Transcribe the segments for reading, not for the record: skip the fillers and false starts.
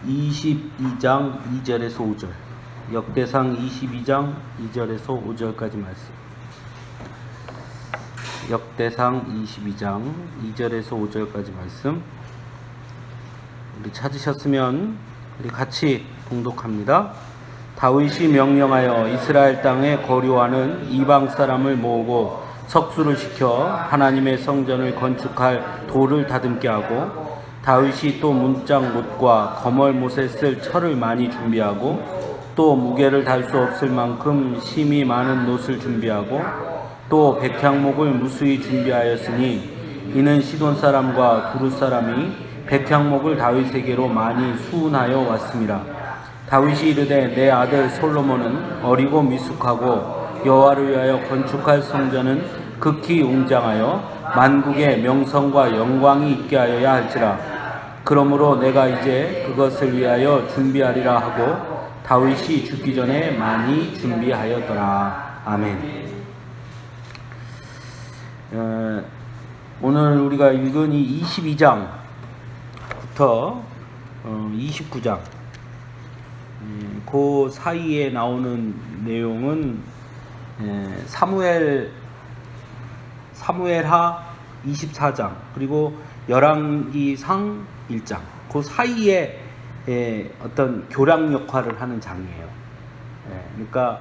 22장 2절에서 5절, 역대상 22장 2절에서 5절까지 말씀. 역대상 22장 2절에서 5절까지 말씀. 우리 찾으셨으면 우리 같이 봉독합니다. 다윗이 명령하여 이스라엘 땅에 거류하는 이방 사람을 모으고 석수를 시켜 하나님의 성전을 건축할 돌을 다듬게 하고, 다윗이 또 문짝못과 거멀못에 쓸 철을 많이 준비하고, 또 무게를 달 수 없을 만큼 심이 많은 놋을 준비하고, 또 백향목을 무수히 준비하였으니 이는 시돈 사람과 두루 사람이 백향목을 다윗에게로 많이 수운하여 왔습니다. 다윗이 이르되 내 아들 솔로몬은 어리고 미숙하고 여호와를 위하여 건축할 성전은 극히 웅장하여 만국의 명성과 영광이 있게 하여야 할지라. 그러므로 내가 이제 그것을 위하여 준비하리라 하고 다윗이 죽기 전에 많이 준비하였더라. 아멘. 오늘 우리가 읽은 이 22장부터 29장 그 사이에 나오는 내용은 사무엘하 24장 그리고 열왕기상 1장 그 사이에 어떤 교량 역할을 하는 장이에요. 그러니까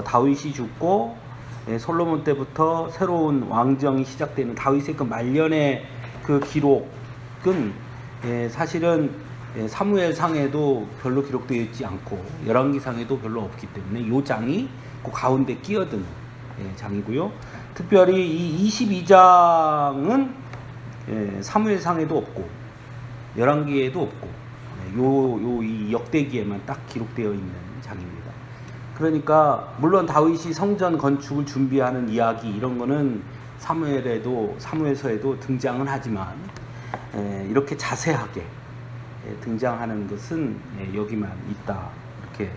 다윗이 죽고 솔로몬 때부터 새로운 왕정이 시작되는 다윗의 그 말년의 그 기록은 사실은 사무엘상에도 별로 기록되어 있지 않고 열왕기상에도 별로 없기 때문에 이 장이 그 가운데 끼어든 장이고요. 특별히 이 22장은 사무엘상에도 없고 열왕기에도 없고 이 역대기에만 딱 기록되어 있는 장입니다. 그러니까 물론 다윗이 성전 건축을 준비하는 이야기 이런 거는 사무엘서에도 등장은 하지만 이렇게 자세하게 등장하는 것은 여기만 있다 이렇게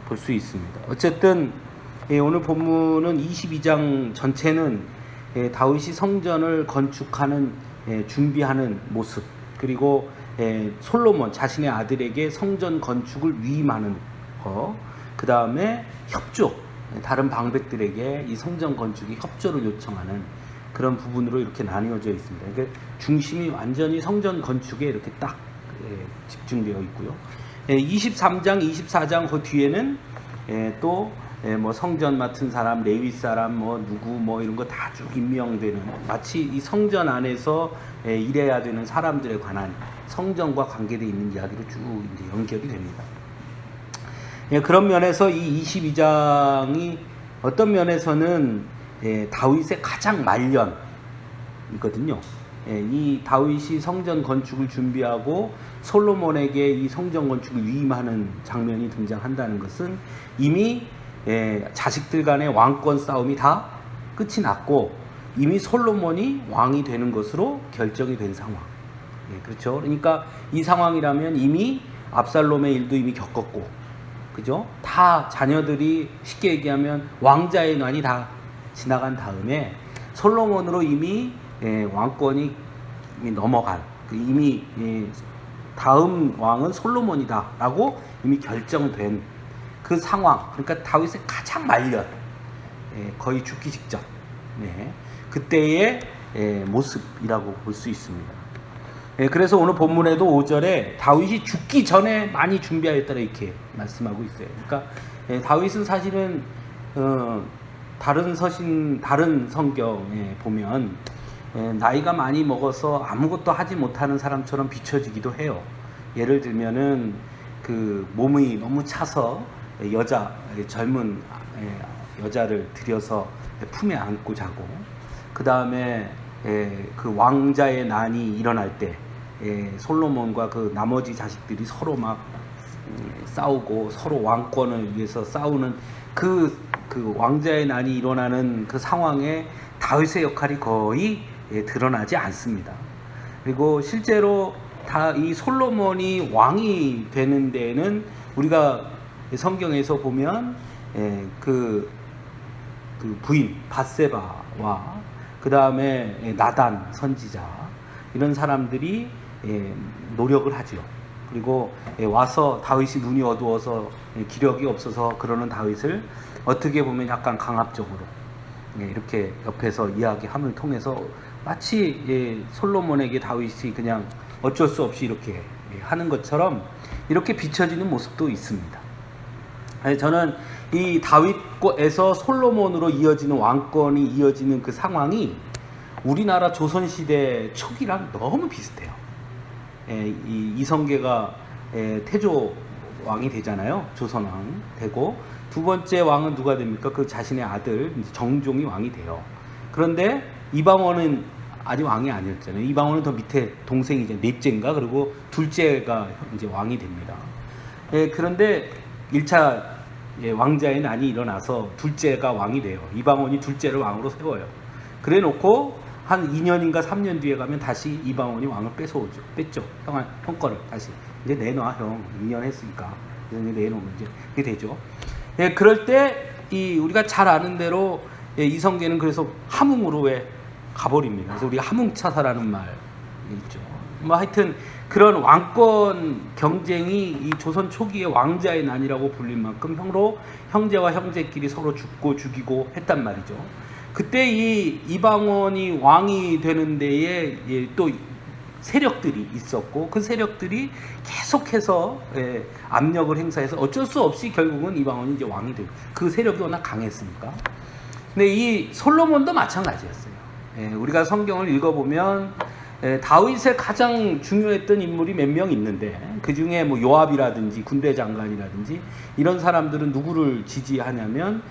볼 수 있습니다. 어쨌든 오늘 본문은 22장 전체는 다윗이 성전을 건축하는 준비하는 모습, 그리고 솔로몬 자신의 아들에게 성전 건축을 위임하는 거, 그 다음에 협조, 다른 방백들에게 이 성전 건축에 협조를 요청하는 그런 부분으로 이렇게 나뉘어져 있습니다. 그러니까 중심이 완전히 성전 건축에 이렇게 딱 집중되어 있고요. 23장, 24장 그 뒤에는 또 뭐 성전 맡은 사람, 레위 사람, 뭐 누구 뭐 이런 거 다 쭉 임명되는, 마치 이 성전 안에서 일해야 되는 사람들에 관한 성전과 관계되어 있는 이야기로 쭉 이제 연결이 됩니다. 그런 면에서 이 22장이 어떤 면에서는 다윗의 가장 말년이거든요. 이 다윗이 성전 건축을 준비하고 솔로몬에게 이 성전 건축을 위임하는 장면이 등장한다는 것은 이미 자식들 간의 왕권 싸움이 다 끝이 났고 이미 솔로몬이 왕이 되는 것으로 결정이 된 상황. 그렇죠. 그러니까 이 상황이라면 이미 압살롬의 일도 이미 겪었고, 그죠? 다 자녀들이 쉽게 얘기하면 왕자의 난이 다 지나간 다음에 솔로몬으로 이미 왕권이 넘어간, 이미 다음 왕은 솔로몬이다라고 이미 결정된 그 상황, 그러니까 다윗의 가장 말년, 거의 죽기 직전, 그때의 모습이라고 볼 수 있습니다. 그래서 오늘 본문에도 5절에 다윗이 죽기 전에 많이 준비하였다라 이렇게 말씀하고 있어요. 그러니까 다윗은 사실은 다른 성경에 보면 나이가 많이 먹어서 아무것도 하지 못하는 사람처럼 비춰지기도 해요. 예를 들면은 그 몸이 너무 차서 젊은 여자를 들여서 품에 안고 자고, 그 다음에 그 왕자의 난이 일어날 때 솔로몬과 그 나머지 자식들이 서로 막 싸우고 서로 왕권을 위해서 싸우는 그 왕자의 난이 일어나는 그 상황에 다윗의 역할이 거의 드러나지 않습니다. 그리고 실제로 이 솔로몬이 왕이 되는 데는 우리가 성경에서 보면 그 부인 밧세바와 그 다음에 나단 선지자 이런 사람들이 노력을 하죠. 그리고 와서 다윗이 눈이 어두워서 기력이 없어서 그러는 다윗을 어떻게 보면 약간 강압적으로 이렇게 옆에서 이야기함을 통해서 마치 솔로몬에게 다윗이 그냥 어쩔 수 없이 이렇게 하는 것처럼 이렇게 비춰지는 모습도 있습니다. 저는 이 다윗에서 솔로몬으로 이어지는 왕권이 이어지는 그 상황이 우리나라 조선시대 초기랑 너무 비슷해요. 이성계가 태조 왕이 되잖아요. 조선왕 되고 두 번째 왕은 누가 됩니까? 그 자신의 아들 정종이 왕이 돼요. 그런데 이방원은 아직 왕이 아니었잖아요. 이방원은 더 밑에 동생이 이제 넷째인가 그리고 둘째가 이제 왕이 됩니다. 그런데 1차 왕자의 난이 일어나서 둘째가 왕이 돼요. 이방원이 둘째를 왕으로 세워요. 그래 놓고 한 2년인가 3년 뒤에 가면 다시 이방원이 왕을 뺐죠. 형 거를 다시 이제 내놔 형 2년 했으니까 내놓으면 이제 그게 되죠. 그럴 때 우리가 잘 아는 대로 이성계는 그래서 함흥으로 왜 가버립니다. 그래서 우리가 함흥차사라는 말 있죠. 뭐 하여튼 그런 왕권 경쟁이 이 조선 초기의 왕자의 난이라고 불릴 만큼 형제와 형제끼리 서로 죽고 죽이고 했단 말이죠. 그때 이 이방원이 왕이 되는 데에 또 세력들이 있었고 그 세력들이 계속해서 압력을 행사해서 어쩔 수 없이 결국은 이방원이 이제 왕이 되고 그 세력이 워낙 강했으니까. 근데 이 솔로몬도 마찬가지였어요. 우리가 성경을 읽어보면 다윗의 가장 중요했던 인물이 몇 명 있는데 그 중에 뭐 요압이라든지 군대 장관이라든지 이런 사람들은 누구를 지지하냐면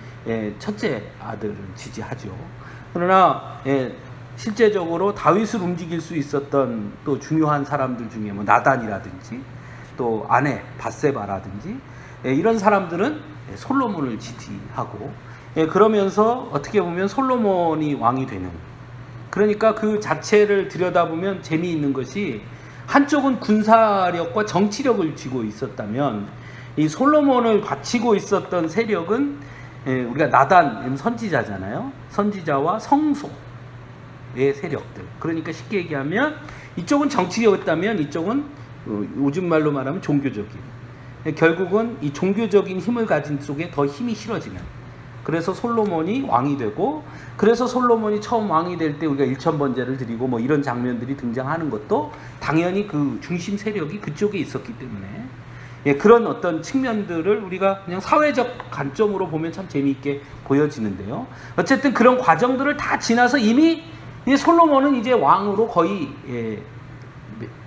첫째 아들을 지지하죠. 그러나 실제적으로 다윗을 움직일 수 있었던 또 중요한 사람들 중에 뭐 나단이라든지 또 아내 밧세바라든지 이런 사람들은 솔로몬을 지지하고 그러면서 어떻게 보면 솔로몬이 왕이 되는, 그러니까 그 자체를 들여다보면 재미있는 것이 한쪽은 군사력과 정치력을 쥐고 있었다면 이 솔로몬을 바치고 있었던 세력은 우리가 나단 선지자잖아요. 선지자와 성소의 세력들. 그러니까 쉽게 얘기하면 이쪽은 정치력이었다면 이쪽은 요즘 말로 말하면 종교적인, 결국은 이 종교적인 힘을 가진 쪽에 더 힘이 실어지는, 그래서 솔로몬이 왕이 되고, 그래서 솔로몬이 처음 왕이 될 때 우리가 일천번제를 드리고 뭐 이런 장면들이 등장하는 것도 당연히 그 중심 세력이 그쪽에 있었기 때문에 그런 어떤 측면들을 우리가 그냥 사회적 관점으로 보면 참 재미있게 보여지는데요. 어쨌든 그런 과정들을 다 지나서 이미 솔로몬은 이제 왕으로 거의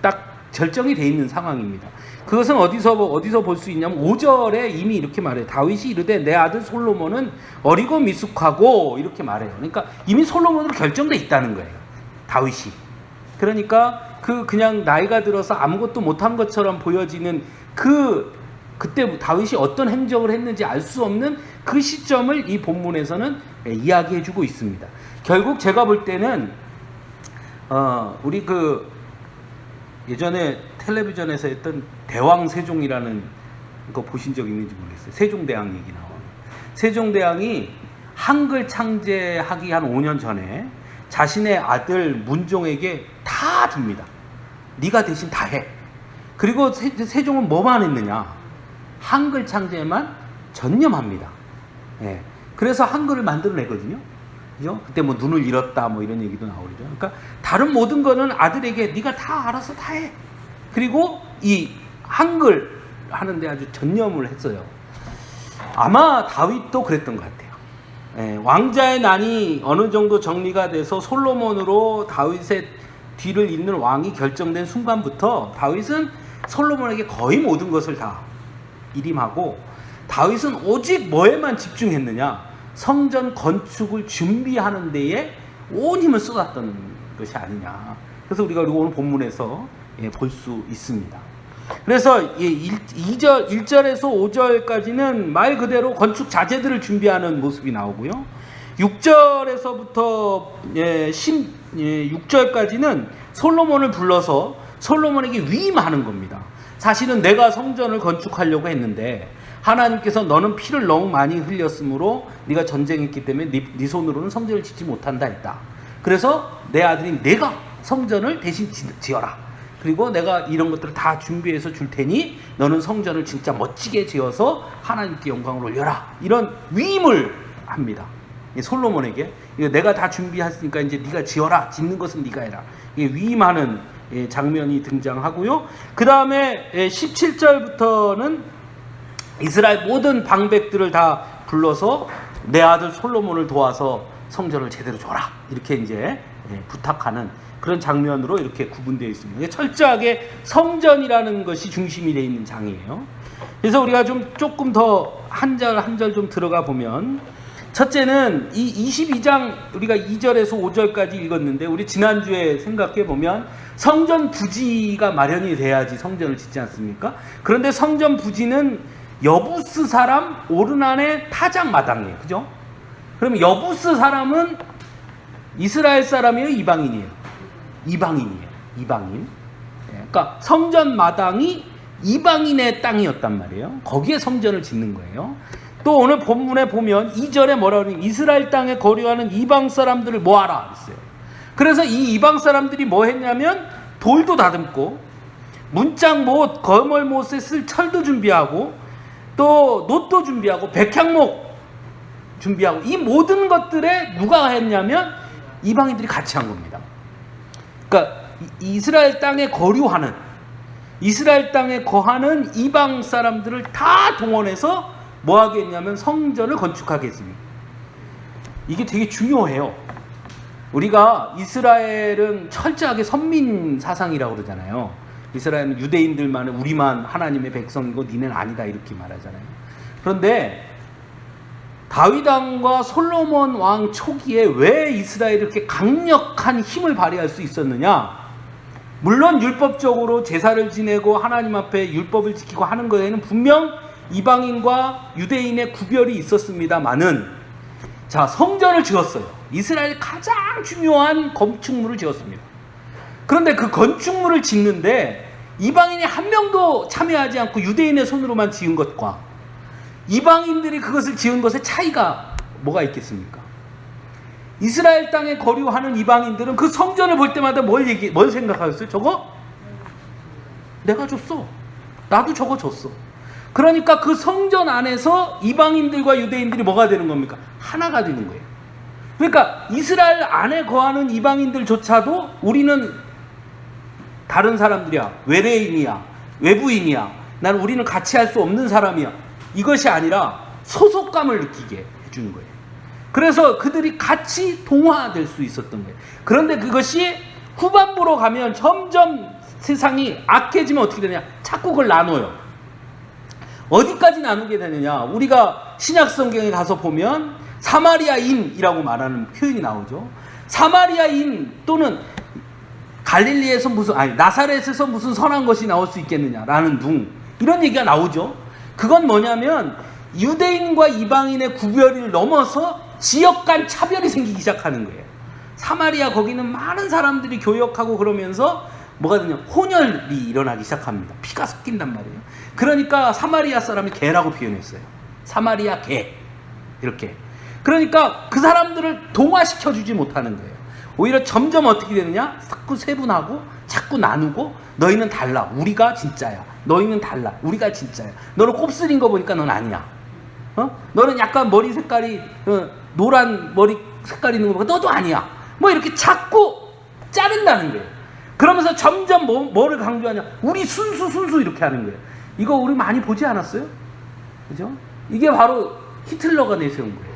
딱 결정이 돼 있는 상황입니다. 그것은 어디서 볼 수 있냐면 5절에 이미 이렇게 말해요. 다윗이 이르되 내 아들 솔로몬은 어리고 미숙하고 이렇게 말해요. 그러니까 이미 솔로몬으로 결정돼 있다는 거예요. 다윗이. 그러니까 그냥 나이가 들어서 아무것도 못한 것처럼 보여지는 그때 다윗이 어떤 행적을 했는지 알 수 없는 그 시점을 이 본문에서는 이야기해주고 있습니다. 결국 제가 볼 때는 우리 예전에 텔레비전에서 했던 대왕세종이라는 거 보신 적 있는지 모르겠어요. 세종대왕 얘기 나와요. 세종대왕이 한글 창제하기 한 5년 전에 자신의 아들 문종에게 다 줍니다. 네가 대신 다 해. 그리고 세종은 뭐만 했느냐? 한글 창제에만 전념합니다. 그래서 한글을 만들어내거든요. 그죠? 그때 뭐 눈을 잃었다 뭐 이런 얘기도 나오죠. 그러니까 다른 모든 거는 아들에게 네가 다 알아서 다 해. 그리고 이 한글 하는데 아주 전념을 했어요. 아마 다윗도 그랬던 것 같아요. 왕자의 난이 어느 정도 정리가 돼서 솔로몬으로 다윗의 뒤를 잇는 왕이 결정된 순간부터 다윗은 솔로몬에게 거의 모든 것을 다 일임하고, 다윗은 오직 뭐에만 집중했느냐? 성전 건축을 준비하는 데에 온 힘을 쏟았던 것이 아니냐. 그래서 우리가 오늘 본문에서 볼 수 있습니다. 그래서 1절에서 5절까지는 말 그대로 건축 자재들을 준비하는 모습이 나오고요. 6절에서부터 16절까지는 솔로몬을 불러서 솔로몬에게 위임하는 겁니다. 사실은 내가 성전을 건축하려고 했는데 하나님께서 너는 피를 너무 많이 흘렸으므로 네가 전쟁했기 때문에 네 손으로는 성전을 짓지 못한다 했다. 그래서 내 아들인 내가 성전을 대신 지어라. 그리고 내가 이런 것들을 다 준비해서 줄 테니 너는 성전을 진짜 멋지게 지어서 하나님께 영광을 올려라. 이런 위임을 합니다. 솔로몬에게 내가 다 준비했으니까 이제 네가 지어라. 짓는 것은 네가 해라. 위임하는 장면이 등장하고요. 그 다음에 17절부터는 이스라엘 모든 방백들을 다 불러서 내 아들 솔로몬을 도와서 성전을 제대로 줘라. 이렇게 이제 부탁하는 그런 장면으로 이렇게 구분되어 있습니다. 철저하게 성전이라는 것이 중심이 되어 있는 장이에요. 그래서 우리가 좀 조금 더 한 절 한 절 좀 들어가 보면, 첫째는 이 22장 우리가 2절에서 5절까지 읽었는데, 우리 지난주에 생각해 보면 성전 부지가 마련이 돼야지 성전을 짓지 않습니까? 그런데 성전 부지는 여부스 사람 오르난의 타작 마당이에요. 그죠? 그러면 여부스 사람은 이스라엘 사람이에요? 이방인이에요? 이방인이에요. 이방인. 그러니까 성전 마당이 이방인의 땅이었단 말이에요. 거기에 성전을 짓는 거예요. 또 오늘 본문에 보면 2절에 뭐라고 그러냐면 이스라엘 땅에 거류하는 이방 사람들을 모아라 했어요. 그래서 이 이방 사람들이 뭐 했냐면 돌도 다듬고 문짝 못, 거멀 못에 쓸 철도 준비하고 또 놋도 준비하고 백향목 준비하고, 이 모든 것들에 누가 했냐면 이방인들이 같이 한 겁니다. 그러니까 이스라엘 땅에 거류하는, 이스라엘 땅에 거하는 이방 사람들을 다 동원해서 뭐 하게 했냐면 성전을 건축하게 했습니다. 이게 되게 중요해요. 우리가 이스라엘은 철저하게 선민 사상이라고 그러잖아요. 이스라엘은 유대인들만, 우리만 하나님의 백성이고 니네는 아니다 이렇게 말하잖아요. 그런데 다윗 왕과 솔로몬 왕 초기에 왜 이스라엘이 이렇게 강력한 힘을 발휘할 수 있었느냐? 물론 율법적으로 제사를 지내고 하나님 앞에 율법을 지키고 하는 거에는 분명 이방인과 유대인의 구별이 있었습니다만은, 자, 성전을 지었어요. 이스라엘 가장 중요한 건축물을 지었습니다. 그런데 그 건축물을 짓는데 이방인이 한 명도 참여하지 않고 유대인의 손으로만 지은 것과 이방인들이 그것을 지은 것의 차이가 뭐가 있겠습니까? 이스라엘 땅에 거류하는 이방인들은 그 성전을 볼 때마다 뭘 생각하겠어요? 저거? 내가 줬어. 나도 저거 줬어. 그러니까 그 성전 안에서 이방인들과 유대인들이 뭐가 되는 겁니까? 하나가 되는 거예요. 그러니까 이스라엘 안에 거하는 이방인들조차도 우리는 다른 사람들이야, 외래인이야, 외부인이야, 우리는 같이 할 수 없는 사람이야, 이것이 아니라 소속감을 느끼게 해주는 거예요. 그래서 그들이 같이 동화될 수 있었던 거예요. 그런데 그것이 후반부로 가면 점점 세상이 악해지면 어떻게 되냐? 자꾸 그걸 나눠요. 어디까지 나누게 되느냐? 우리가 신약 성경에 가서 보면 사마리아인이라고 말하는 표현이 나오죠. 사마리아인 또는 갈릴리에서 나사렛에서 무슨 선한 것이 나올 수 있겠느냐라는 이런 얘기가 나오죠. 그건 뭐냐면 유대인과 이방인의 구별을 넘어서 지역 간 차별이 생기기 시작하는 거예요. 사마리아 거기는 많은 사람들이 교역하고 그러면서 뭐가 되냐? 혼혈이 일어나기 시작합니다. 피가 섞인단 말이에요. 그러니까 사마리아 사람이 개라고 표현했어요. 사마리아 개. 이렇게. 그러니까 그 사람들을 동화시켜주지 못하는 거예요. 오히려 점점 어떻게 되느냐? 자꾸 세분하고 자꾸 나누고, 너희는 달라. 우리가 진짜야. 너희는 달라. 우리가 진짜야. 너는 곱슬인 거 보니까 넌 아니야. 너는 약간 머리 색깔이 노란 머리 색깔 있는 거 보니까 너도 아니야. 뭐 이렇게 자꾸 자른다는 거예요. 그러면서 점점 뭐를 강조하냐? 우리 순수 이렇게 하는 거예요. 이거 우리 많이 보지 않았어요? 그죠? 이게 바로 히틀러가 내세운 거예요.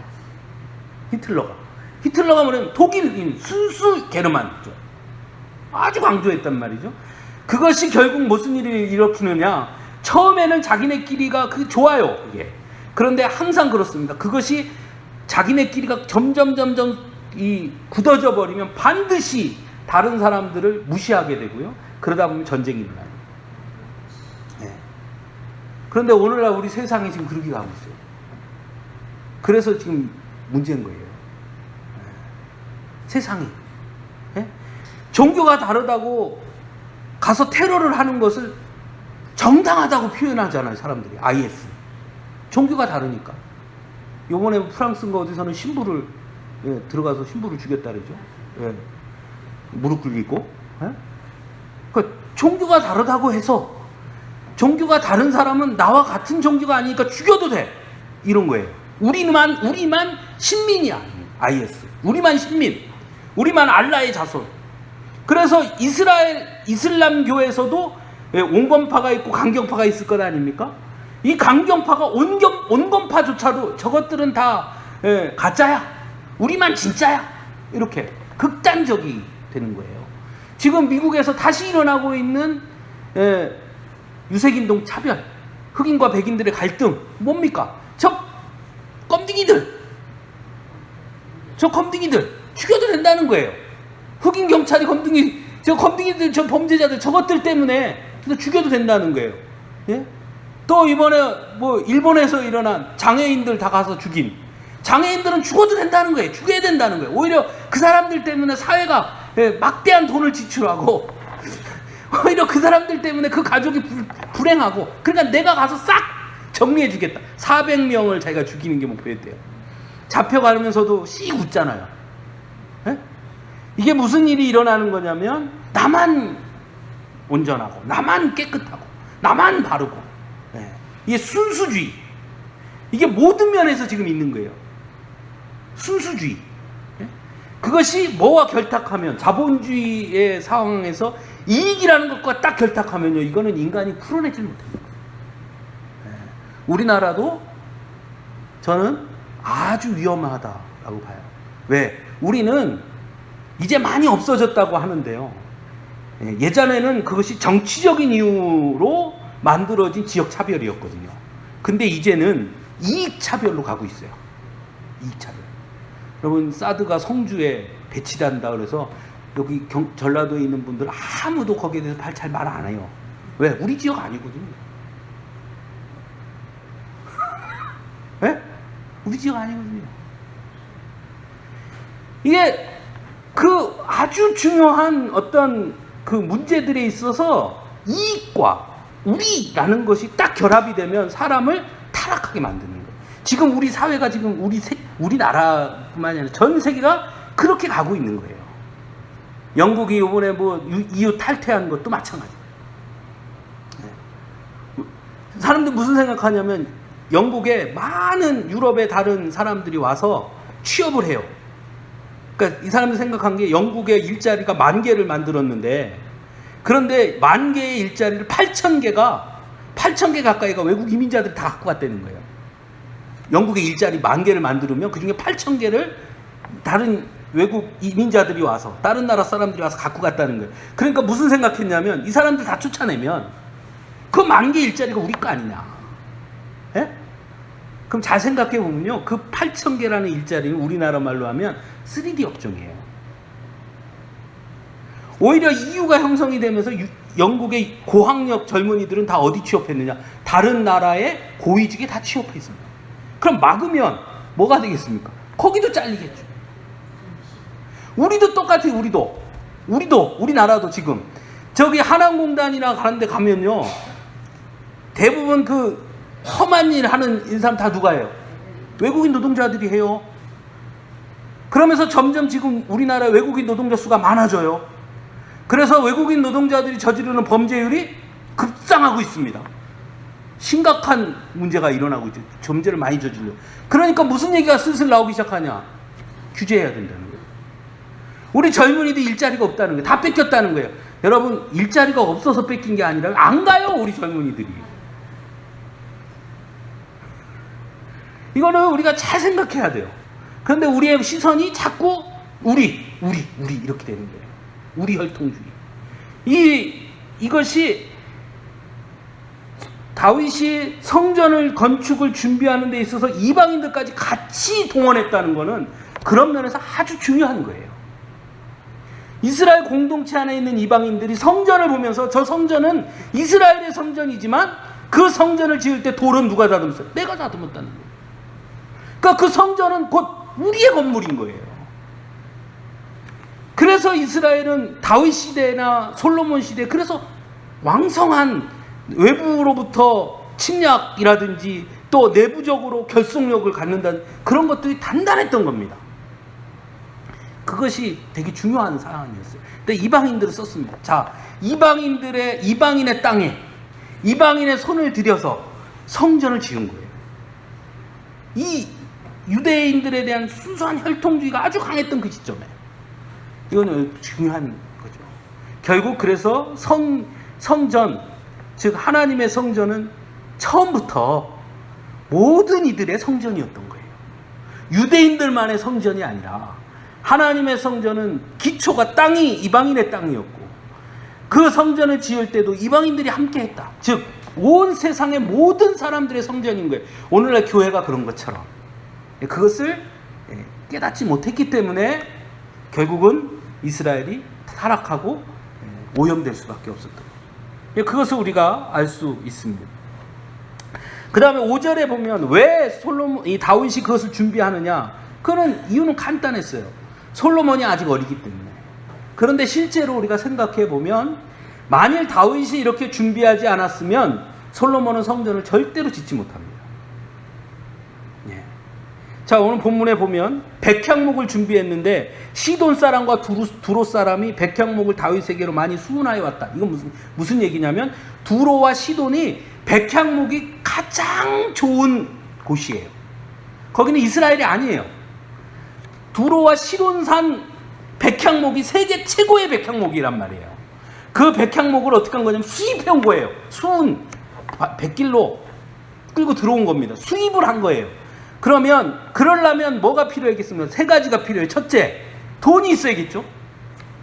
히틀러가 뭐냐면 독일인 순수 게르만족 아주 강조했단 말이죠. 그것이 결국 무슨 일을 일으키느냐? 처음에는 자기네끼리가 좋아요, 이게. 그런데 항상 그렇습니다. 그것이 자기네끼리가 점점 굳어져 버리면 반드시 다른 사람들을 무시하게 되고요. 그러다 보면 전쟁이 일어나요. 네. 그런데 오늘날 우리 세상이 지금 그렇게 가고 있어요. 그래서 지금 문제인 거예요. 네. 세상이. 네? 종교가 다르다고 가서 테러를 하는 것을 정당하다고 표현하잖아요, 사람들이. IS. 종교가 다르니까. 요번에 프랑스인가 어디서는 신부를 들어가서 신부를 죽였다 그러죠. 무릎 꿇리고. 그 종교가 다르다고 해서 종교가 다른 사람은 나와 같은 종교가 아니니까 죽여도 돼. 이런 거예요. 우리만 신민이야. IS. 우리만 신민. 우리만 알라의 자손. 그래서 이슬람교에서도 온건파가 있고 강경파가 있을 것 아닙니까? 이 강경파가 온건파조차도 저것들은 다 가짜야. 우리만 진짜야. 이렇게 극단적이 되는 거예요. 지금 미국에서 다시 일어나고 있는 유색인종 차별, 흑인과 백인들의 갈등 뭡니까? 저 껌둥이들 죽여도 된다는 거예요. 흑인 경찰이 껌둥이들, 저 범죄자들 저것들 때문에 죽여도 된다는 거예요. 예? 또 이번에 뭐 일본에서 일어난 장애인들 다 가서 죽인 장애인들은 죽어도 된다는 거예요. 죽여야 된다는 거예요. 오히려 그 사람들 때문에 사회가 막대한 돈을 지출하고 오히려 그 사람들 때문에 그 가족이 불행하고, 그러니까 내가 가서 싹 정리해 주겠다. 400명을 자기가 죽이는 게 목표였대요. 잡혀가면서도 씩 웃잖아요. 에? 이게 무슨 일이 일어나는 거냐면 나만 온전하고 나만 깨끗하고 나만 바르고, 이게 순수주의, 이게 모든 면에서 지금 있는 거예요. 순수주의. 그것이 뭐와 결탁하면, 자본주의의 상황에서 이익이라는 것과 딱 결탁하면요, 이거는 인간이 풀어내질 못합니다. 우리나라도 저는 아주 위험하다라고 봐요. 왜? 우리는 이제 많이 없어졌다고 하는데요, 예전에는 그것이 정치적인 이유로 만들어진 지역차별이었거든요. 근데 이제는 이익차별로 가고 있어요. 이익차별. 여러분, 사드가 성주에 배치된다 그래서 여기 전라도에 있는 분들 아무도 거기에 대해서 잘 말 안 해요. 왜? 우리 지역 아니거든요. 왜? 우리 지역 아니거든요. 이게 그 아주 중요한 어떤 그 문제들에 있어서 이익과 우리라는 것이 딱 결합이 되면 사람을 타락하게 만드는 거예요. 지금 우리 사회가 지금 우리나라뿐만이 아니라 전 세계가 그렇게 가고 있는 거예요. 영국이 이번에 뭐 EU 탈퇴한 것도 마찬가지예요. 사람들 무슨 생각하냐면 영국에 많은 유럽의 다른 사람들이 와서 취업을 해요. 그러니까 이 사람들 생각한 게 영국의 일자리가 10,000개를 만들었는데, 그런데 10,000개의 일자리를 8,000개 가까이가 외국 이민자들이 다 갖고 갔다는 거예요. 영국의 일자리 10,000개를 만들면 그 중에 8,000개를 다른 외국 이민자들이 와서, 다른 나라 사람들이 와서 갖고 갔다는 거예요. 그러니까 무슨 생각했냐면 이 사람들 다 쫓아내면 그 10,000개 일자리가 우리 거 아니냐. 예? 그럼 잘 생각해 보면요, 그 8,000개라는 일자리는 우리나라 말로 하면 3D 업종이에요. 오히려 EU가 형성이 되면서 영국의 고학력 젊은이들은 다 어디 취업했느냐? 다른 나라의 고위직에 다 취업했습니다. 그럼 막으면 뭐가 되겠습니까? 거기도 잘리겠죠. 우리도 똑같아요. 우리나라도 지금 저기 한항공단이나 가는 데 가면요, 대부분 그 험한 일 하는 사람 다 누가 해요? 외국인 노동자들이 해요. 그러면서 점점 지금 우리나라 외국인 노동자 수가 많아져요. 그래서 외국인 노동자들이 저지르는 범죄율이 급상하고 있습니다. 심각한 문제가 일어나고 있죠. 범죄를 많이 저질러. 그러니까 무슨 얘기가 슬슬 나오기 시작하냐? 규제해야 된다는 거예요. 우리 젊은이들 일자리가 없다는 거예요. 다 뺏겼다는 거예요. 여러분, 일자리가 없어서 뺏긴 게 아니라 안 가요, 우리 젊은이들이. 이거는 우리가 잘 생각해야 돼요. 그런데 우리의 시선이 자꾸 우리 이렇게 되는 거예요. 우리 혈통주의. 이것이 다윗이 성전을 건축을 준비하는 데 있어서 이방인들까지 같이 동원했다는 것은 그런 면에서 아주 중요한 거예요. 이스라엘 공동체 안에 있는 이방인들이 성전을 보면서 저 성전은 이스라엘의 성전이지만 그 성전을 지을 때 돌은 누가 다듬었어요? 내가 다듬었다는 거예요. 그러니까 그 성전은 곧 우리의 건물인 거예요. 그래서 이스라엘은 다윗 시대나 솔로몬 시대, 그래서 왕성한 외부로부터 침략이라든지 또 내부적으로 결속력을 갖는다는 그런 것들이 단단했던 겁니다. 그것이 되게 중요한 사안이었어요. 근데 이방인들을 썼습니다. 자, 이방인의 땅에 이방인의 손을 들여서 성전을 지은 거예요. 이 유대인들에 대한 순수한 혈통주의가 아주 강했던 그 시점에 이거는 중요한 거죠. 결국 그래서 성전, 즉 하나님의 성전은 처음부터 모든 이들의 성전이었던 거예요. 유대인들만의 성전이 아니라 하나님의 성전은 기초가 땅이 이방인의 땅이었고 그 성전을 지을 때도 이방인들이 함께 했다. 즉 온 세상의 모든 사람들의 성전인 거예요. 오늘날 교회가 그런 것처럼 그것을 깨닫지 못했기 때문에 결국은 이스라엘이 타락하고 오염될 수밖에 없었던 거예요. 그것을 우리가 알 수 있습니다. 그 다음에 5절에 보면 왜 이 다윗이 그것을 준비하느냐? 그는 이유는 간단했어요. 솔로몬이 아직 어리기 때문에. 그런데 실제로 우리가 생각해 보면 만일 다윗이 이렇게 준비하지 않았으면 솔로몬은 성전을 절대로 짓지 못합니다. 예. 자, 오늘 본문에 보면 백향목을 준비했는데 시돈 사람과 두로 사람이 백향목을 다윗에게로 많이 수운하여 왔다. 이건 무슨 얘기냐면 두로와 시돈이 백향목이 가장 좋은 곳이에요. 거기는 이스라엘이 아니에요. 두로와 시돈산 백향목이 세계 최고의 백향목이란 말이에요. 그 백향목을 어떻게 한 거냐면 수입해 온 거예요. 수은 100길로 끌고 들어온 겁니다. 수입을 한 거예요. 그러려면 뭐가 필요했겠습니까? 세 가지가 필요해요. 첫째, 돈이 있어야겠죠.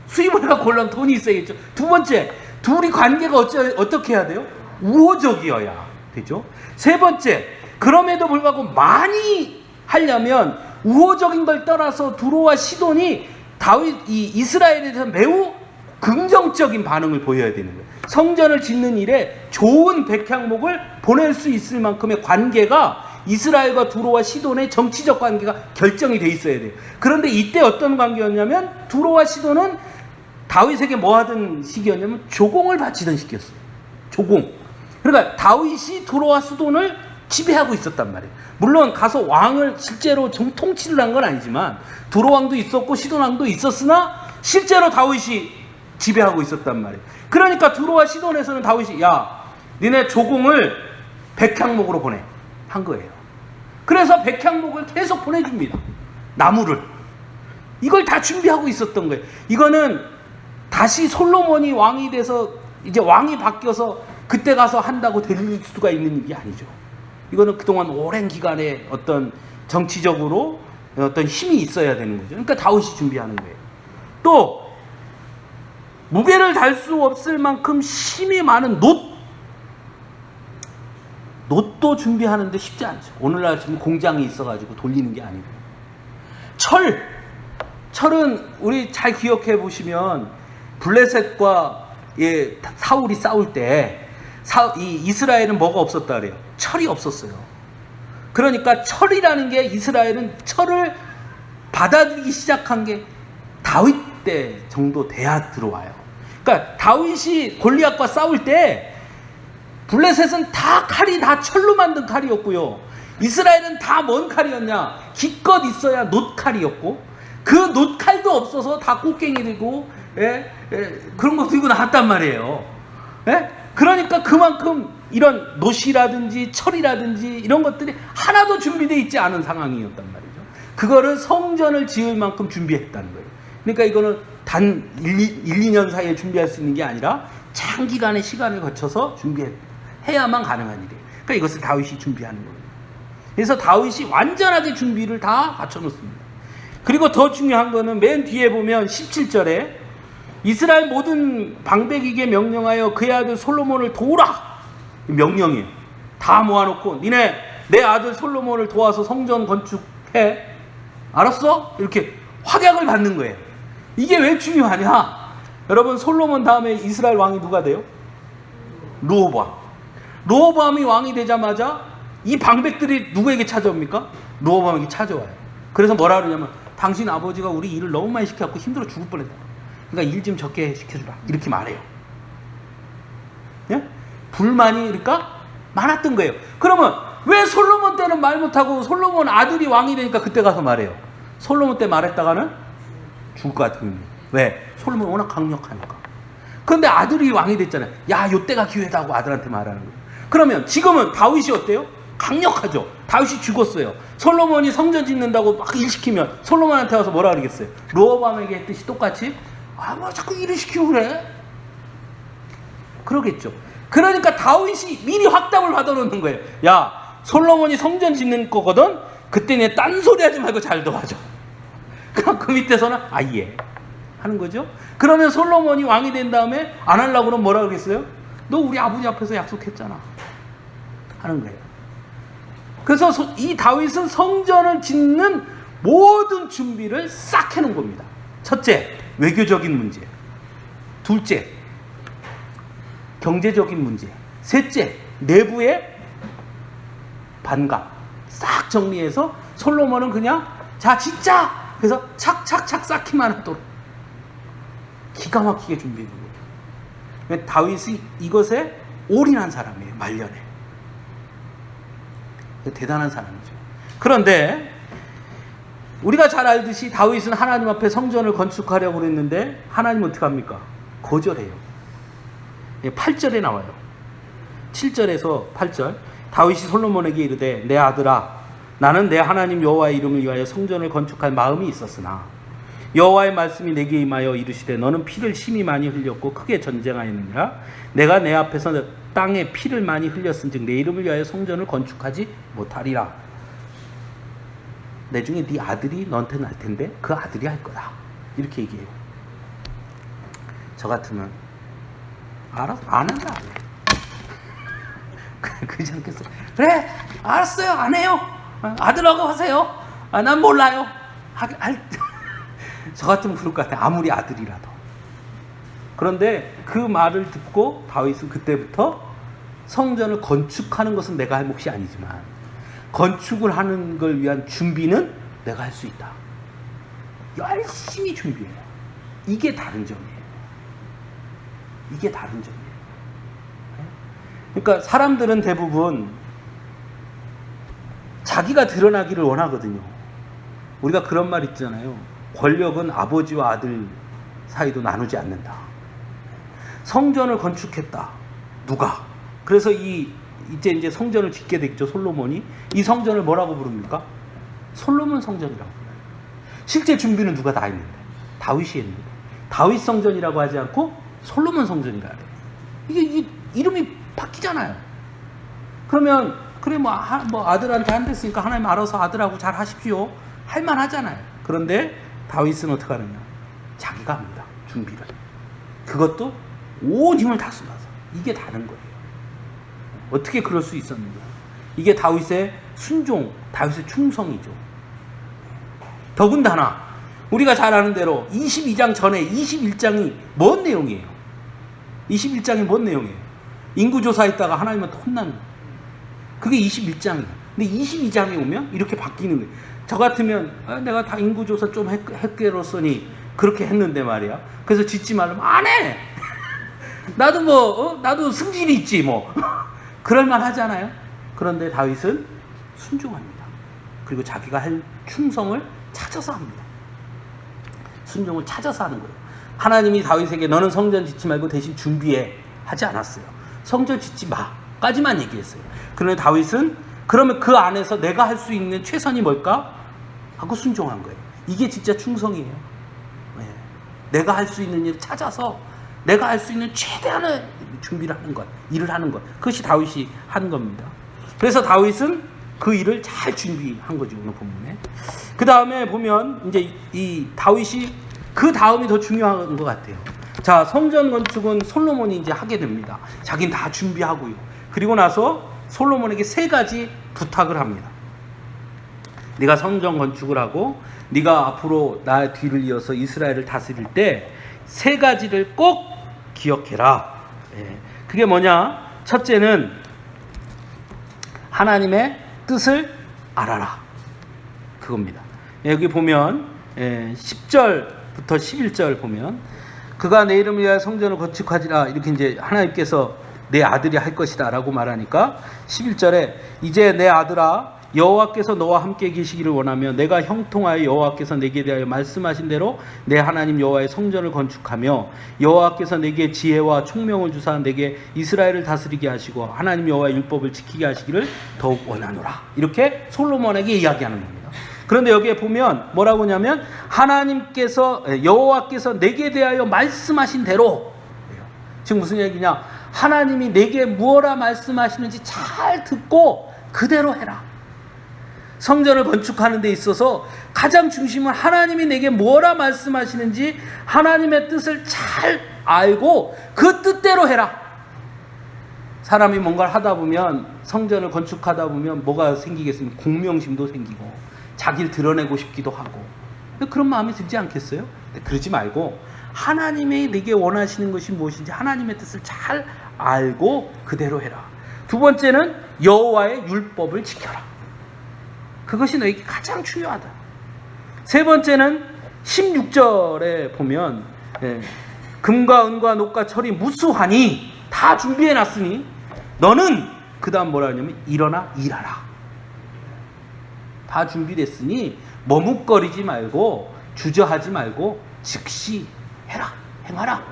수입을 해갖고 올라면 돈이 있어야겠죠. 두 번째, 둘이 관계가 어떻게 해야 돼요? 우호적이어야 되죠. 세 번째, 그럼에도 불구하고 많이 하려면 우호적인 걸 떠나서 두로와 시돈이 이스라엘에 대해서 매우 긍정적인 반응을 보여야 되는 거예요. 성전을 짓는 일에 좋은 백향목을 보낼 수 있을 만큼의 관계가 이스라엘과 두로와 시돈의 정치적 관계가 결정이 돼 있어야 돼요. 그런데 이때 어떤 관계였냐면 두로와 시돈은 다윗에게 뭐 하던 시기였냐면 조공을 바치던 시기였어요. 조공. 그러니까 다윗이 두로와 시돈을 지배하고 있었단 말이에요. 물론 가서 왕을 실제로 통치를 한 건 아니지만 두로 왕도 있었고 시돈 왕도 있었으나 실제로 다윗이 지배하고 있었단 말이에요. 그러니까 두로와 시돈에서는 다윗이 야, 니네 조공을 백향목으로 보내 한 거예요. 그래서 백향목을 계속 보내줍니다. 나무를. 이걸 다 준비하고 있었던 거예요. 이거는 다시 솔로몬이 왕이 돼서 이제 왕이 바뀌어서 그때 가서 한다고 될 수가 있는 일이 아니죠. 이거는 그동안 오랜 기간에 어떤 정치적으로 어떤 힘이 있어야 되는 거죠. 그러니까 다윗이 준비하는 거예요. 또 무게를 달 수 없을 만큼 힘이 많은 놋도 준비하는데 쉽지 않죠. 오늘날 지금 공장이 있어가지고 돌리는 게 아니고. 철은 우리 잘 기억해 보시면 블레셋과 사울이 싸울 때 이스라엘은 뭐가 없었다 그래요? 철이 없었어요. 그러니까 철이라는 게 이스라엘은 철을 받아들이기 시작한 게 다윗 때 정도 돼야 들어와요. 그러니까 다윗이 골리앗과 싸울 때 블레셋은 칼이 다 철로 만든 칼이었고요. 이스라엘은 다 뭔 칼이었냐? 기껏 있어야 놋칼이었고 그 놋칼도 없어서 다 꽃갱이 들고 그런 거 들고 나왔단 말이에요. 그러니까 그만큼 이런 놋이라든지 철이라든지 이런 것들이 하나도 준비되어 있지 않은 상황이었단 말이죠. 그거를 성전을 지을 만큼 준비했다는 거예요. 그러니까 이거는 단 1-2년 사이에 준비할 수 있는 게 아니라 장기간의 시간을 거쳐서 준비해야만 가능한 일이에요. 그러니까 이것을 다윗이 준비하는 거예요. 그래서 다윗이 완전하게 준비를 다 갖춰놓습니다. 그리고 더 중요한 거는 맨 뒤에 보면 17절에 이스라엘 모든 방백에게 명령하여 그의 아들 솔로몬을 도우라. 명령이에요. 다 모아놓고 니네 내 아들 솔로몬을 도와서 성전 건축해. 알았어? 이렇게 확약을 받는 거예요. 이게 왜 중요하냐? 여러분, 솔로몬 다음에 이스라엘 왕이 누가 돼요? 르호보암. 르호보암이 왕이 되자마자 이 방백들이 누구에게 찾아옵니까? 르호보암에게 찾아와요. 그래서 뭐라 그러냐면 당신 아버지가 우리 일을 너무 많이 시켜갖고 힘들어 죽을 뻔했다. 그러니까 일 좀 적게 시켜주라. 이렇게 말해요. 예? 불만이 그러니까 많았던 거예요. 그러면 왜 솔로몬 때는 말 못하고 솔로몬 아들이 왕이 되니까 그때 가서 말해요? 솔로몬 때 말했다가는 죽을 것 같으면. 왜? 솔로몬이 워낙 강력하니까. 그런데 아들이 왕이 됐잖아요. 야, 요때가 기회다고 아들한테 말하는 거예요. 그러면 지금은 다윗이 어때요? 강력하죠. 다윗이 죽었어요. 솔로몬이 성전 짓는다고 막 일 시키면 솔로몬한테 와서 뭐라 그러겠어요? 르호보암에게 했듯이 똑같이 뭐 자꾸 일을 시키고 그래? 그러겠죠. 그러니까 다윗이 미리 확답을 받아놓는 거예요. 야, 솔로몬이 성전 짓는 거거든? 그때 내 딴소리 하지 말고 잘 도와줘. 그럼 그 밑에서는 예 하는 거죠. 그러면 솔로몬이 왕이 된 다음에 안 하려고 그러면 뭐라 그러겠어요? 너 우리 아버지 앞에서 약속했잖아 하는 거예요. 그래서 이 다윗은 성전을 짓는 모든 준비를 싹 해놓은 겁니다. 첫째, 외교적인 문제. 둘째, 경제적인 문제. 셋째, 내부의 반감 싹 정리해서 솔로몬은 그냥 자 짓자. 그래서 착착착 쌓기만 하도록 기가 막히게 준비해 준 거예요. 다윗이 이것에 올인한 사람이에요. 말년에. 대단한 사람이죠. 그런데 우리가 잘 알듯이 다윗은 하나님 앞에 성전을 건축하려고 그랬는데 하나님은 어떻게 합니까? 거절해요. 8절에 나와요. 7절에서 8절. 다윗이 솔로몬에게 이르되 내 아들아 나는 내 하나님 여호와의 이름을 위하여 성전을 건축할 마음이 있었으나 여호와의 말씀이 내게 임하여 이르시되 너는 피를 심히 많이 흘렸고 크게 전쟁하였느니라. 내가 내 앞에서 땅에 피를 많이 흘렸은즉 내 이름을 위하여 성전을 건축하지 못하리라. 나중에 네 아들이 너한테 날 텐데 그 아들이 할 거다. 이렇게 얘기해요. 저 같으면 알아서 안 한다. 그러지 않겠어요? 그래 알았어요. 안 해요. 아들하고 하세요. 난 몰라요. 저 같으면 그럴 것 같아요. 아무리 아들이라도. 그런데 그 말을 듣고 다윗은 그때부터 성전을 건축하는 것은 내가 할 몫이 아니지만 건축을 하는 걸 위한 준비는 내가 할 수 있다. 열심히 준비해요. 이게 다른 점이에요. 이게 다른 점이에요. 그러니까 사람들은 대부분 자기가 드러나기를 원하거든요. 우리가 그런 말 있잖아요. 권력은 아버지와 아들 사이도 나누지 않는다. 성전을 건축했다. 누가? 그래서 이제 성전을 짓게 됐죠. 솔로몬이. 이 성전을 뭐라고 부릅니까? 솔로몬 성전이라고 불러요. 실제 준비는 누가 다 했는데? 다윗이 했는데. 다윗 성전이라고 하지 않고 솔로몬 성전이라 해요. 이게 이름이 바뀌잖아요. 그러면 그래 뭐 아들한테 한댔으니까 하나님 알아서 아들하고 잘 하십시오. 할만 하잖아요. 그런데 다윗은 어떻게 하느냐? 자기가 합니다. 준비를. 그것도 온 힘을 다 쏟아서. 이게 다른 거예요. 어떻게 그럴 수 있었는가? 이게 다윗의 순종, 다윗의 충성이죠. 더군다나 우리가 잘 아는 대로 22장 전에 21장이 뭔 내용이에요? 21장이 뭔 내용이에요? 인구조사했다가 하나님한테 혼나는 거예요. 그게 21장이에요. 근데 22장에 오면 이렇게 바뀌는 거예요. 저 같으면 내가 다 인구조사 좀 했게로서니 그렇게 했는데 말이야. 그래서 짓지 말라면 안 해. 나도 나도 승질이 있지 뭐. 그럴만 하잖아요. 그런데 다윗은 순종합니다. 그리고 자기가 할 충성을 찾아서 합니다. 순종을 찾아서 하는 거예요. 하나님이 다윗에게 너는 성전 짓지 말고 대신 준비해 하지 않았어요. 성전 짓지 마까지만 얘기했어요. 그런데 다윗은 그러면 그 안에서 내가 할 수 있는 최선이 뭘까? 하고 순종한 거예요. 이게 진짜 충성이에요. 네. 내가 할 수 있는 일을 찾아서 내가 할 수 있는 최대한의 준비를 하는 것, 일을 하는 것. 그것이 다윗이 한 겁니다. 그래서 다윗은 그 일을 잘 준비한 거죠. 오늘 본문에. 그 다음에 보면 이제 이 다윗이 그 다음이 더 중요한 것 같아요. 자, 성전 건축은 솔로몬이 이제 하게 됩니다. 자기는 다 준비하고요. 그리고 나서 솔로몬에게 3가지 부탁을 합니다. 네가 성전 건축을 하고 네가 앞으로 나의 뒤를 이어서 이스라엘을 다스릴 때 3가지를 꼭 기억해라. 그게 뭐냐? 첫째는 하나님의 뜻을 알아라. 그겁니다. 여기 보면 10절부터 11절 보면 그가 내 이름을 위하여 성전을 건축하지라 이렇게 이제 하나님께서 내 아들이 할 것이다 라고 말하니까 11절에 이제 내 아들아 여호와께서 너와 함께 계시기를 원하며 내가 형통하여 여호와께서 내게 대하여 말씀하신 대로 내 하나님 여호와의 성전을 건축하며 여호와께서 내게 지혜와 총명을 주사 내게 이스라엘을 다스리게 하시고 하나님 여호와의 율법을 지키게 하시기를 더욱 원하노라. 이렇게 솔로몬에게 이야기하는 겁니다. 그런데 여기에 보면 뭐라고 하냐면 하나님께서 여호와께서 내게 대하여 말씀하신 대로. 지금 무슨 얘기냐? 하나님이 내게 무엇라 말씀하시는지 잘 듣고 그대로 해라. 성전을 건축하는 데 있어서 가장 중심은 하나님이 내게 뭐라 말씀하시는지 하나님의 뜻을 잘 알고 그 뜻대로 해라. 사람이 뭔가를 하다 보면, 성전을 건축하다 보면 뭐가 생기겠습니까? 공명심도 생기고 자기를 드러내고 싶기도 하고, 그런 마음이 들지 않겠어요? 그러지 말고 하나님이 내게 원하시는 것이 무엇인지 하나님의 뜻을 잘 알고 그대로 해라. 두 번째는 여호와의 율법을 지켜라. 그것이 너에게 가장 중요하다. 세 번째는 16절에 보면 금과 은과 녹과 철이 무수하니 다 준비해놨으니 너는 그 다음 뭐라 하냐면 일어나 일하라. 다 준비됐으니 머뭇거리지 말고 주저하지 말고 즉시 해라. 행하라.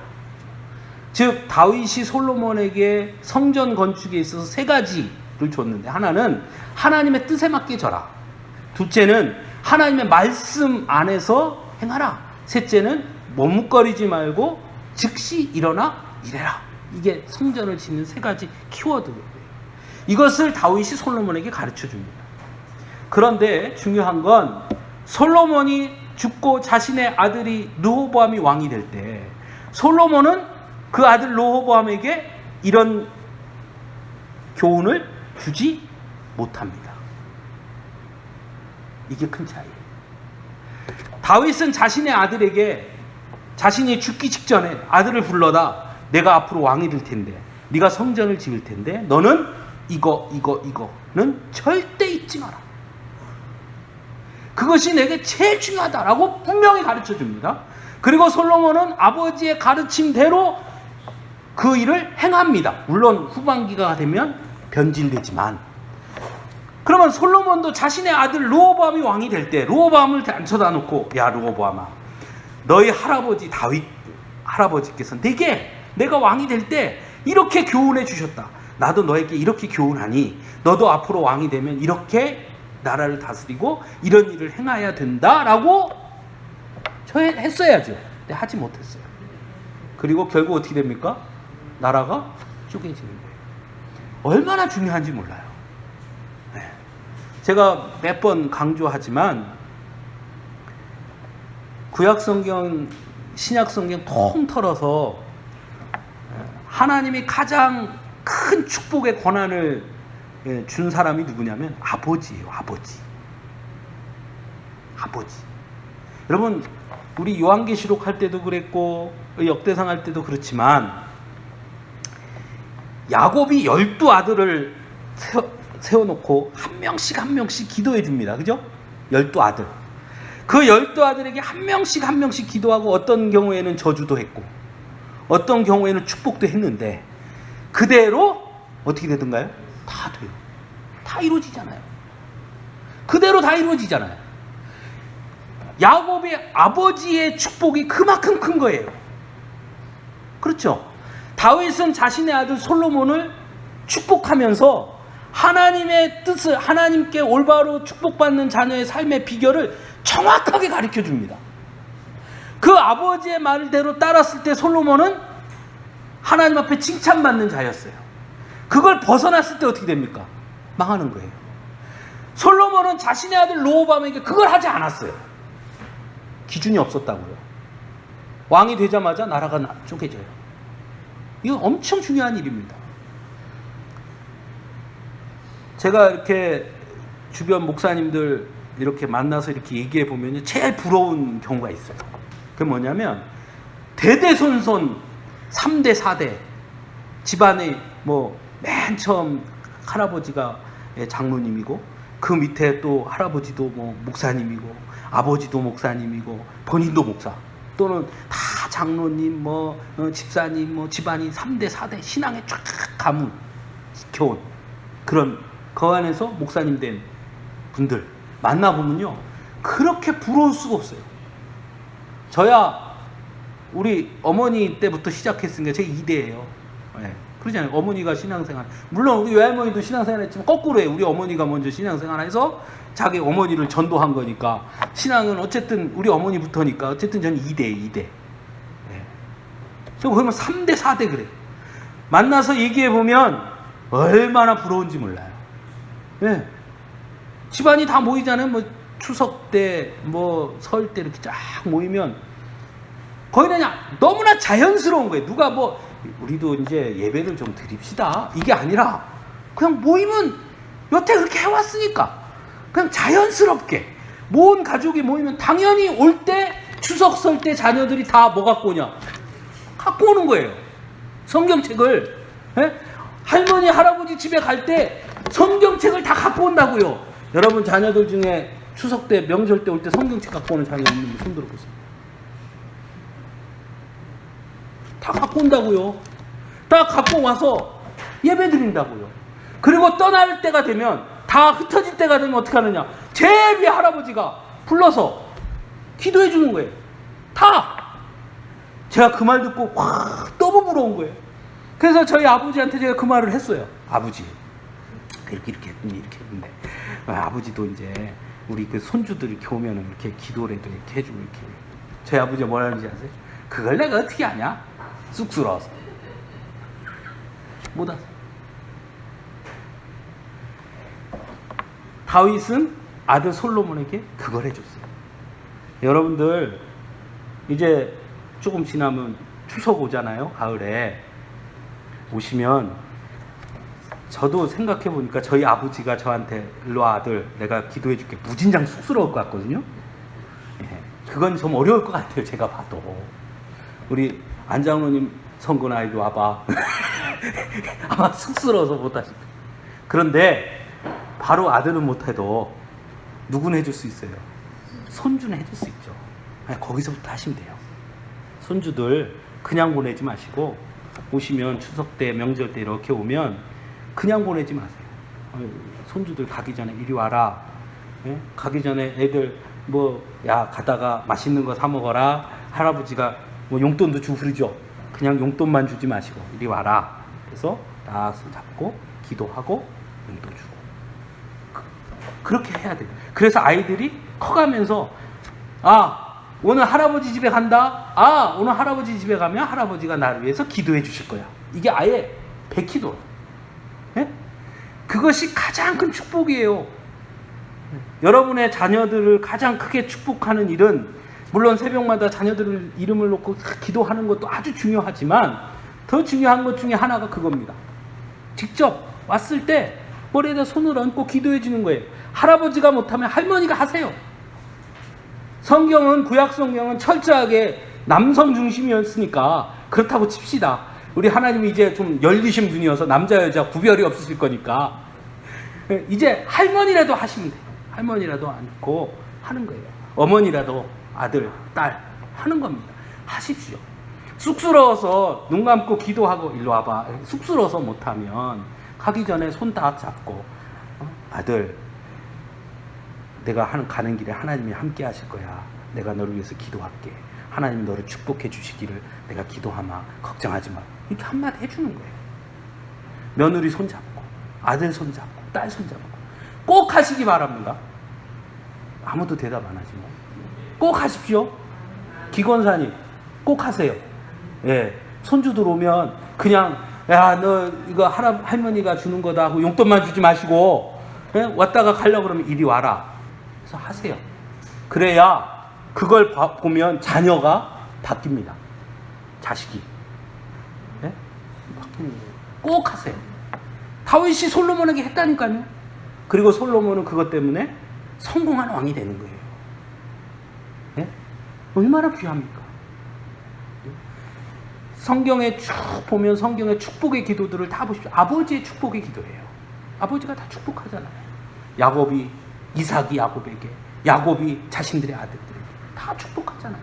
즉 다윗이 솔로몬에게 성전 건축에 있어서 세 가지를 줬는데, 하나는 하나님의 뜻에 맞게 져라. 둘째는 하나님의 말씀 안에서 행하라. 셋째는 머뭇거리지 말고 즉시 일어나 일해라. 이게 성전을 짓는 세 가지 키워드예요. 이것을 다윗이 솔로몬에게 가르쳐 줍니다. 그런데 중요한 건 솔로몬이 죽고 자신의 아들이 르호보암이 왕이 될 때 솔로몬은 그 아들 르호보암에게 이런 교훈을 주지 못합니다. 이게 큰 차이예요. 다윗은 자신의 아들에게 자신이 죽기 직전에 아들을 불러다 내가 앞으로 왕이 될 텐데 네가 성전을 지을 텐데 너는 이거는 절대 잊지 마라. 그것이 내게 제일 중요하다라고 분명히 가르쳐 줍니다. 그리고 솔로몬은 아버지의 가르침대로 그 일을 행합니다. 물론 후반기가 되면 변질되지만. 그러면 솔로몬도 자신의 아들 르호보암이 왕이 될 때 르호보암을 앉혀다 놓고, 야 르호보암아, 너희 할아버지 다윗 할아버지께서 내가 왕이 될 때 이렇게 교훈해 주셨다. 나도 너에게 이렇게 교훈하니 너도 앞으로 왕이 되면 이렇게 나라를 다스리고 이런 일을 행해야 된다라고 했어야죠. 근데 하지 못했어요. 그리고 결국 어떻게 됩니까? 나라가 쪼개지는 거예요. 얼마나 중요한지 몰라요. 제가 몇 번 강조하지만 구약성경, 신약성경 통틀어서 하나님이 가장 큰 축복의 권한을 준 사람이 누구냐면 아버지예요. 아버지. 여러분, 우리 요한계시록 할 때도 그랬고 역대상 할 때도 그렇지만 야곱이 12아들을 세워놓고 한 명씩 기도해 줍니다. 그죠? 12아들. 그 12아들에게 한 명씩 기도하고 어떤 경우에는 저주도 했고 어떤 경우에는 축복도 했는데 그대로 어떻게 되던가요? 다 돼요. 다 이루어지잖아요. 그대로 다 이루어지잖아요. 야곱의 아버지의 축복이 그만큼 큰 거예요. 그렇죠? 다윗은 자신의 아들 솔로몬을 축복하면서 하나님의 뜻을, 하나님께 올바로 축복받는 자녀의 삶의 비결을 정확하게 가르쳐 줍니다. 그 아버지의 말대로 따랐을 때 솔로몬은 하나님 앞에 칭찬받는 자였어요. 그걸 벗어났을 때 어떻게 됩니까? 망하는 거예요. 솔로몬은 자신의 아들 르호보암에게 그걸 하지 않았어요. 기준이 없었다고요. 왕이 되자마자 나라가 쪼개져요. 이건 엄청 중요한 일입니다. 제가 이렇게 주변 목사님들 이렇게 만나서 이렇게 얘기해 보면 제일 부러운 경우가 있어요. 그게 뭐냐면 대대손손 3대 4대 집안에 맨 처음 할아버지가 장로님이고 그 밑에 또 할아버지도 목사님이고 아버지도 목사님이고 본인도 목사 또는 다 장로님 집사님 집안이 3대 4대 신앙의 쫙 가문 겨운 그런 그 안에서 목사님 된 분들 만나보면요, 그렇게 부러울 수가 없어요. 저야 우리 어머니 때부터 시작했으니까 제 2대예요. 네. 그러잖아요. 어머니가 신앙생활, 물론 우리 외할머니도 신앙생활 했지만 거꾸로 해. 우리 어머니가 먼저 신앙생활 해서 자기 어머니를 전도한 거니까, 신앙은 어쨌든 우리 어머니부터니까 어쨌든 저는 2대. 네. 저 보면 3대 4대 그래요. 만나서 얘기해보면 얼마나 부러운지 몰라요. 네. 집안이 다 모이잖아요. 뭐 추석 때, 뭐 설 때 이렇게 쫙 모이면 거의 그냥 너무나 자연스러운 거예요. 누가 뭐 우리도 이제 예배를 좀 드립시다, 이게 아니라 그냥 모이면 여태 그렇게 해왔으니까 그냥 자연스럽게 모은 가족이 모이면 당연히 올 때, 추석 설 때 자녀들이 다 뭐 갖고 오냐? 갖고 오는 거예요. 성경책을. 예? 할머니 할아버지 집에 갈 때 성경책을 다 갖고 온다고요. 여러분 자녀들 중에 추석 때, 명절 때 올 때 성경책 갖고 오는 자녀 있는지 손 들어보세요. 다 갖고 온다고요. 다 갖고 와서 예배 드린다고요. 그리고 떠날 때가 되면, 다 흩어질 때가 되면 어떻게 하느냐? 제비 할아버지가 불러서 기도해 주는 거예요. 다. 제가 그 말 듣고 확 너무 부러운 거예요. 그래서 저희 아버지한테 제가 그 말을 했어요. 아버지, 이렇게 했는데 아버지도 이제 우리 그 손주들 이렇게 오면은 이렇게 기도라도 이렇게 해주고, 이렇게. 저희 아버지가 뭐라는지 아세요? 그걸 내가 어떻게 아냐? 쑥스러워서 못 하세요. 다윗은 아들 솔로몬에게 그걸 해줬어요. 여러분들 이제 조금 지나면 추석 오잖아요. 가을에 오시면, 저도 생각해 보니까 저희 아버지가 저한테 일로 와 아들, 내가 기도해 줄게, 무진장 쑥스러울 것 같거든요. 예, 그건 좀 어려울 것 같아요. 제가 봐도. 우리 안장로님 선거나 이리 와봐. 아마 쑥스러워서 못하실 거예요. 그런데 바로 아들은 못해도 누구는 해줄 수 있어요? 손주는 해줄 수 있죠. 거기서부터 하시면 돼요. 손주들 그냥 보내지 마시고, 오시면 추석 때, 명절 때 이렇게 오면 그냥 보내지 마세요. 손주들 가기 전에 이리 와라. 예? 가기 전에 애들 뭐, 야, 가다가 맛있는 거 사 먹어라. 할아버지가 뭐 용돈도 주고 그러죠. 그냥 용돈만 주지 마시고 이리 와라. 그래서 딱 손 잡고 기도하고 용돈 주고. 그렇게 해야 돼요. 그래서 아이들이 커가면서, 오늘 할아버지 집에 간다. 오늘 할아버지 집에 가면 할아버지가 나를 위해서 기도해 주실 거야. 이게 아예 백기도. 예? 그것이 가장 큰 축복이에요. 여러분의 자녀들을 가장 크게 축복하는 일은, 물론 새벽마다 자녀들을 이름을 놓고 기도하는 것도 아주 중요하지만, 더 중요한 것 중에 하나가 그겁니다. 직접 왔을 때 머리에다 손을 얹고 기도해 주는 거예요. 할아버지가 못하면 할머니가 하세요. 성경은, 구약 성경은 철저하게 남성 중심이었으니까 그렇다고 칩시다. 우리 하나님이 이제 좀 열리신 분이어서 남자 여자 구별이 없으실 거니까 이제 할머니라도 하시면 돼요. 할머니라도 않고 하는 거예요. 어머니라도 아들, 딸 하는 겁니다. 하십시오. 쑥스러워서 눈 감고 기도하고 일로 와봐. 쑥스러워서 못하면 가기 전에 손 딱 잡고, 아들, 내가 가는 길에 하나님이 함께 하실 거야. 내가 너를 위해서 기도할게. 하나님이 너를 축복해 주시기를 내가 기도하마. 걱정하지 마. 이렇게 한마디 해주는 거예요. 며느리 손 잡고, 아들 손 잡고, 딸 손 잡고. 꼭 하시기 바랍니다. 아무도 대답 안 하지만 꼭 하십시오. 기권사님 꼭 하세요. 예, 손주들 오면 그냥, 야, 너 이거 할머니가 주는 거다 하고 용돈만 주지 마시고, 예? 왔다가 가려고 그러면 이리 와라. 그래서 하세요. 그래야 그걸 보면 자녀가 바뀝니다. 자식이. 예? 바뀌는 거예요. 꼭 하세요. 다윗이 솔로몬에게 했다니까요. 그리고 솔로몬은 그것 때문에 성공한 왕이 되는 거예요. 예? 얼마나 귀합니까? 성경에 쭉 보면 성경의 축복의 기도들을 다 보십시오. 아버지의 축복의 기도예요. 아버지가 다 축복하잖아요. 야곱이, 이삭이 야곱에게, 야곱이 자신들의 아들들에게 다 축복하잖아요.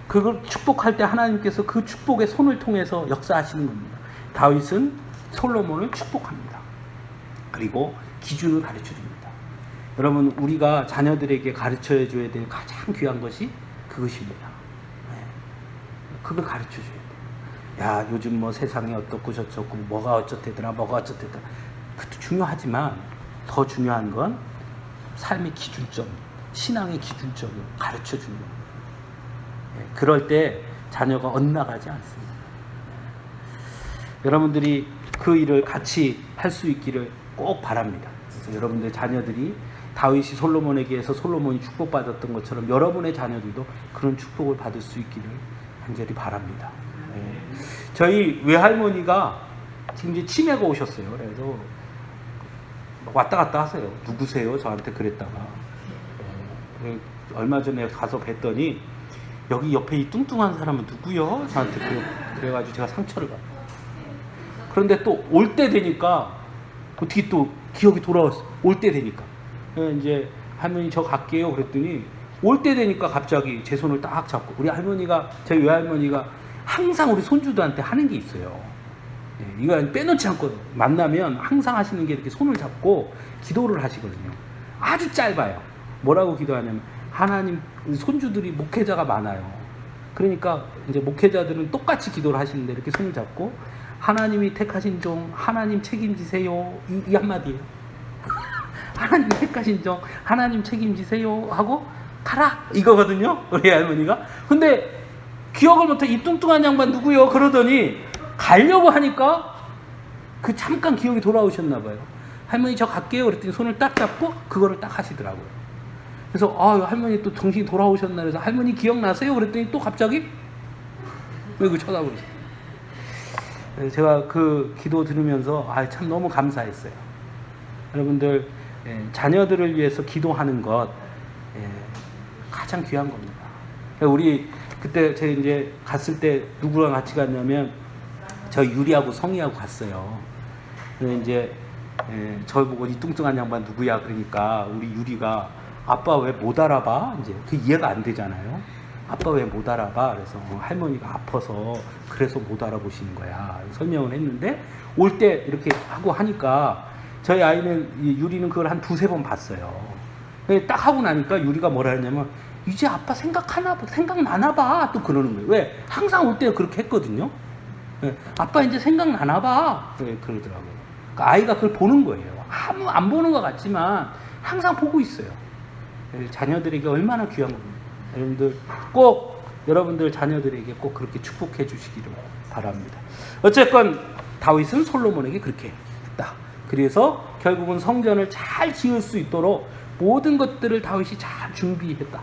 그걸 축복할 때 하나님께서 그 축복의 손을 통해서 역사하시는 겁니다. 다윗은 솔로몬을 축복합니다. 그리고 기준을 가르쳐 줍니다. 여러분 우리가 자녀들에게 가르쳐 줘야 될 가장 귀한 것이 그것입니다. 그걸 가르쳐 줘야 돼. 야, 요즘 뭐 세상이 어떻고 저쩌고 뭐가 어쩌대더라 뭐가 어쩌대더라. 그것도 중요하지만 더 중요한 건 삶의 기준점, 신앙의 기준점을 가르쳐 주는 거예요. 그럴 때 자녀가 엇나가지 않습니다. 여러분들이 그 일을 같이 할 수 있기를 꼭 바랍니다. 그래서 여러분들 자녀들이 다윗이 솔로몬에게서 솔로몬이 축복받았던 것처럼 여러분의 자녀들도 그런 축복을 받을 수 있기를 간절히 바랍니다. 저희 외할머니가 지금 이제 치매가 오셨어요. 그래서 왔다 갔다 하세요. 누구세요? 저한테 그랬다가 얼마 전에 가서 뵀더니 여기 옆에 이 뚱뚱한 사람은 누구요? 저한테 그래가지고 제가 상처를 받아요. 그런데 또 올 때 되니까 어떻게 또 기억이 돌아왔어. 올 때 되니까 이제 할머니 저 갈게요. 그랬더니 올 때 되니까 갑자기 제 손을 딱 잡고 우리 할머니가 저희 외할머니가 항상 우리 손주들한테 하는 게 있어요. 이거 빼놓지 않거든요. 만나면 항상 하시는 게 이렇게 손을 잡고 기도를 하시거든요. 아주 짧아요. 뭐라고 기도하냐면 하나님 손주들이 목회자가 많아요. 그러니까 이제 목회자들은 똑같이 기도를 하시는데 이렇게 손을 잡고 하나님이 택하신 종 하나님 책임지세요. 이 한마디예요. 하나님 택하신 종 하나님 책임지세요 하고 가라 이거거든요. 우리 할머니가. 근데 기억을 못해. 이 뚱뚱한 양반 누구요? 그러더니 가려고 하니까 그 잠깐 기억이 돌아오셨나 봐요. 할머니 저 갈게요. 그랬더니 손을 딱 잡고 그거를 딱 하시더라고요. 그래서 할머니 또 정신이 돌아오셨나 그래서 할머니 기억나세요? 그랬더니 또 갑자기 왜 쳐다보세요. 제가 그 기도 들으면서 참 너무 감사했어요. 여러분들 자녀들을 위해서 기도하는 것 가장 귀한 겁니다. 우리 그때 제가 이제 갔을 때 누구랑 같이 갔냐면 저 유리하고 성희하고 갔어요. 그래서 이제 저 보고 이 뚱뚱한 양반 누구야 그러니까 우리 유리가 아빠 왜 못 알아봐? 이제 그 이해가 안 되잖아요. 아빠 왜 못 알아봐? 그래서 할머니가 아파서 그래서 못 알아보시는 거야. 설명을 했는데 올 때 이렇게 하고 하니까 저희 아이는 유리는 그걸 한 두세 번 봤어요. 딱 하고 나니까 유리가 뭐라 했냐면 이제 아빠 생각나나 봐. 또 그러는 거예요. 왜? 항상 올 때 그렇게 했거든요. 아빠 이제 생각나나 봐. 그러더라고요. 그러니까 아이가 그걸 보는 거예요. 안 보는 것 같지만 항상 보고 있어요. 자녀들에게 얼마나 귀한 겁니다. 여러분들 꼭 여러분들 자녀들에게 꼭 그렇게 축복해 주시기를 바랍니다. 어쨌건 다윗은 솔로몬에게 그렇게 했다. 그래서 결국은 성전을 잘 지을 수 있도록 모든 것들을 다윗이 잘 준비했다.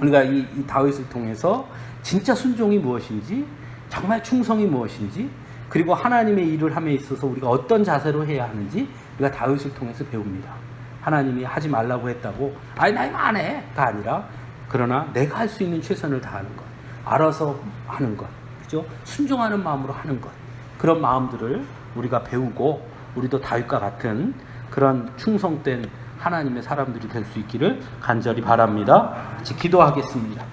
우리가 이 다윗을 통해서 진짜 순종이 무엇인지, 정말 충성이 무엇인지, 그리고 하나님의 일을 함에 있어서 우리가 어떤 자세로 해야 하는지 우리가 다윗을 통해서 배웁니다. 하나님이 하지 말라고 했다고 나 이거 안 해가 아니라 그러나 내가 할 수 있는 최선을 다하는 것, 알아서 하는 것, 그죠? 순종하는 마음으로 하는 것, 그런 마음들을 우리가 배우고 우리도 다윗과 같은 그런 충성된 하나님의 사람들이 될 수 있기를 간절히 바랍니다. 같이 기도하겠습니다.